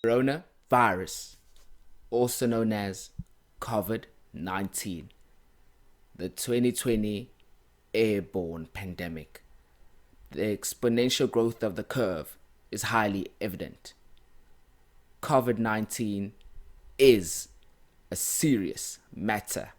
Coronavirus, also known as COVID-19, the 2020 airborne pandemic. The exponential growth of the curve is highly evident. COVID-19 is a serious matter.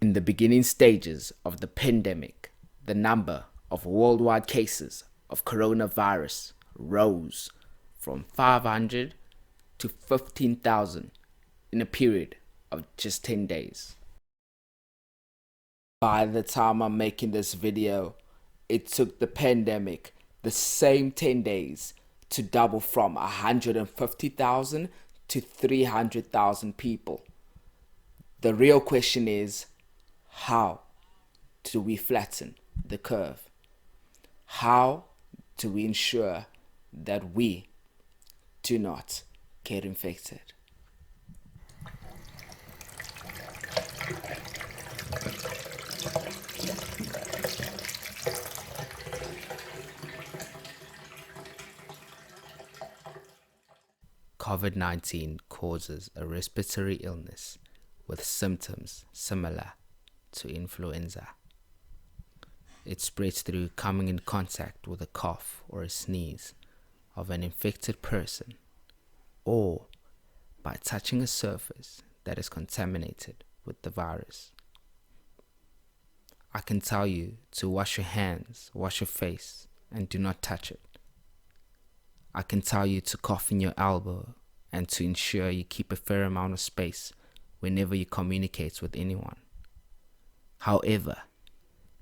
In the beginning stages of the pandemic, the number of worldwide cases of coronavirus rose from 500 to 15,000 in a period of just 10 days. By the time I'm making this video, it took the pandemic the same 10 days to double from 150,000 to 300,000 people. The real question is, how do we flatten the curve? How do we ensure that we do not get infected? COVID-19 causes a respiratory illness with symptoms similar to influenza. It spreads through coming in contact with a cough or a sneeze of an infected person, or by touching a surface that is contaminated with the virus. I can tell you to wash your hands, wash your face, and do not touch it. I can tell you to cough in your elbow and to ensure you keep a fair amount of space whenever you communicate with anyone. However,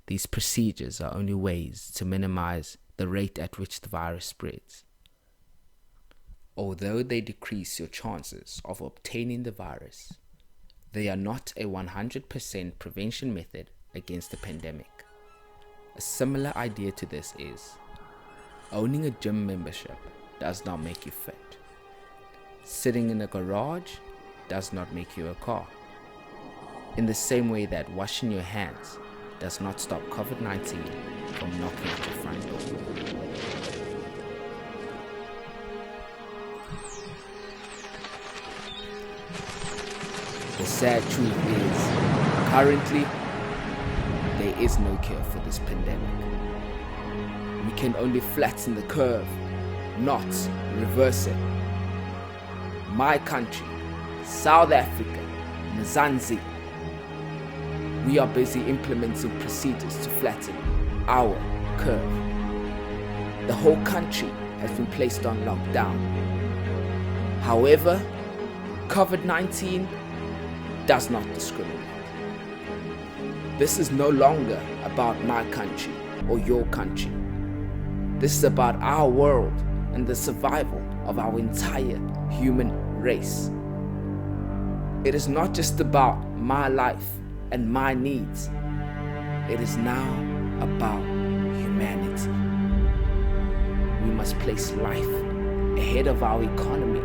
these procedures are only ways to minimize the rate at which the virus spreads. Although they decrease your chances of obtaining the virus, they are not a 100% prevention method against the pandemic. A similar idea to this is, owning a gym membership does not make you fit. Sitting in a garage does not make you a car. In the same way that washing your hands does not stop COVID-19 from knocking at your front door. The sad truth is, currently, there is no cure for this pandemic. We can only flatten the curve, not reverse it. My country, South Africa, Mzansi, we are busy implementing procedures to flatten our curve. The whole country has been placed on lockdown. However, COVID-19 does not discriminate. This is no longer about my country or your country. This is about our world and the survival of our entire human race. It is not just about my life and my needs. It is now about humanity. We must place life ahead of our economy.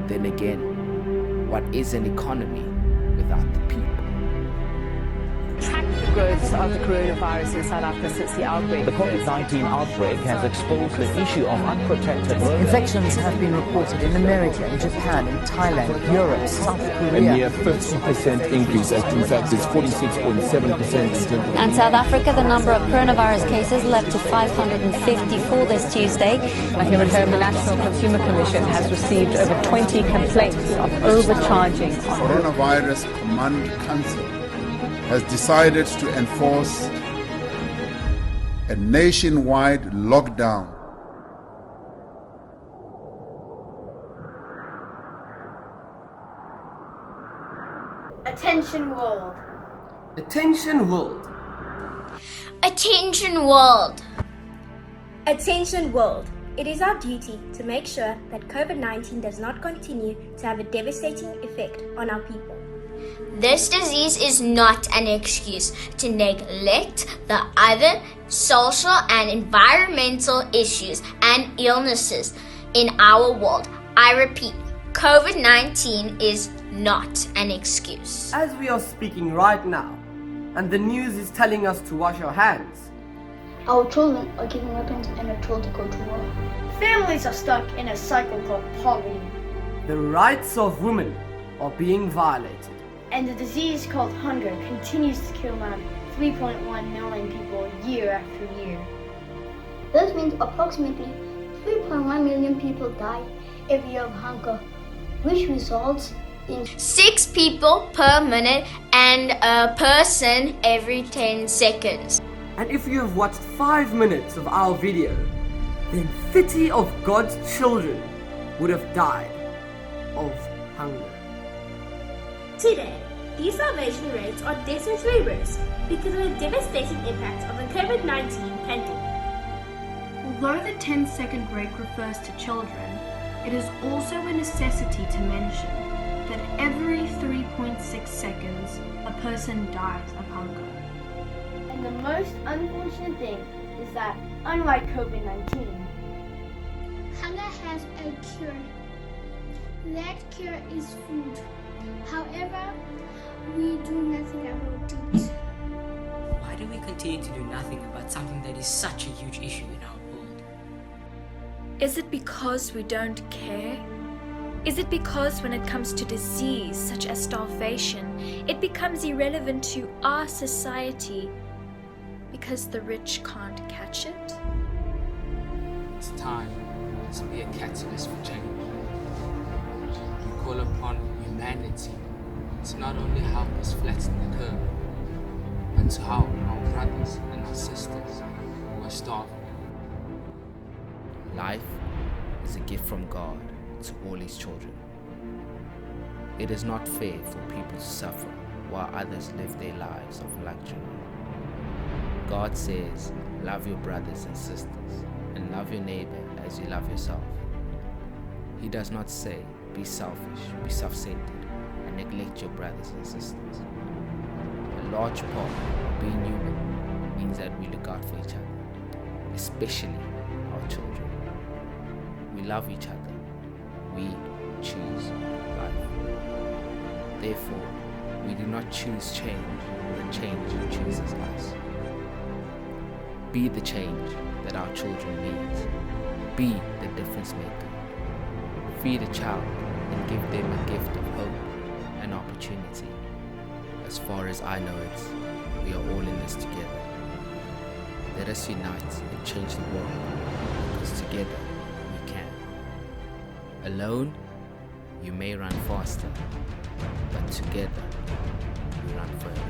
Then again, what is an economy without the people? Track the growth of the coronavirus in South Africa since the outbreak. The COVID-19 outbreak has exposed the issue of unprotected Infections have been reported in America, in Japan, in Thailand, Europe, South Korea. A near 50% increase, in fact it's 46.7%. And South Africa, the number of coronavirus cases leapt to 554 this Tuesday. Here at home, the National Consumer Commission has received over 20 complaints of overcharging. Coronavirus Command Council has decided to enforce a nationwide lockdown. Attention world. Attention world. Attention world. Attention world. It is our duty to make sure that COVID-19 does not continue to have a devastating effect on our people. This disease is not an excuse to neglect the other social and environmental issues and illnesses in our world. I repeat, COVID-19 is not an excuse. As we are speaking right now, and the news is telling us to wash our hands, Our children are given weapons and are told to go to war. Families are stuck in a cycle called poverty. The rights of women are being violated. And the disease called hunger continues to kill around 3.1 million people year after year. This means approximately 3.1 million people die every year of hunger, which results in 6 people per minute and a person every 10 seconds. And if you have watched 5 minutes of our video, then 30 of God's children would have died of hunger. Today, these starvation rates are definitely worse because of the devastating impact of the COVID-19 pandemic. Although the 10-second break refers to children, it is also a necessity to mention that every 3.6 seconds a person dies of hunger. And the most unfortunate thing is that, unlike COVID-19, hunger has a cure. That cure is food. However, we do nothing about it. Why do we continue to do nothing about something that is such a huge issue in our world? Is it because we don't care? Is it because when it comes to disease such as starvation, it becomes irrelevant to our society because the rich can't catch it? It's time to be a catalyst for change. We call upon humanity to not only help us flatten the curve, but to help our brothers and our sisters who are starving. Life is a gift from God to all His children. It is not fair for people to suffer while others live their lives of luxury. God says, love your brothers and sisters and love your neighbor as you love yourself. He does not say, be selfish, be self-centered, and neglect your brothers and sisters. A large part of being human means that we look out for each other, especially our children. We love each other. We choose life. Therefore, we do not choose change, but change chooses us. Be the change that our children need. Be the difference maker. Feed a child and give them a gift of hope and opportunity. As far as I know it, we are all in this together. Let us unite and change the world, because together we can. Alone, you may run faster, but together we run further.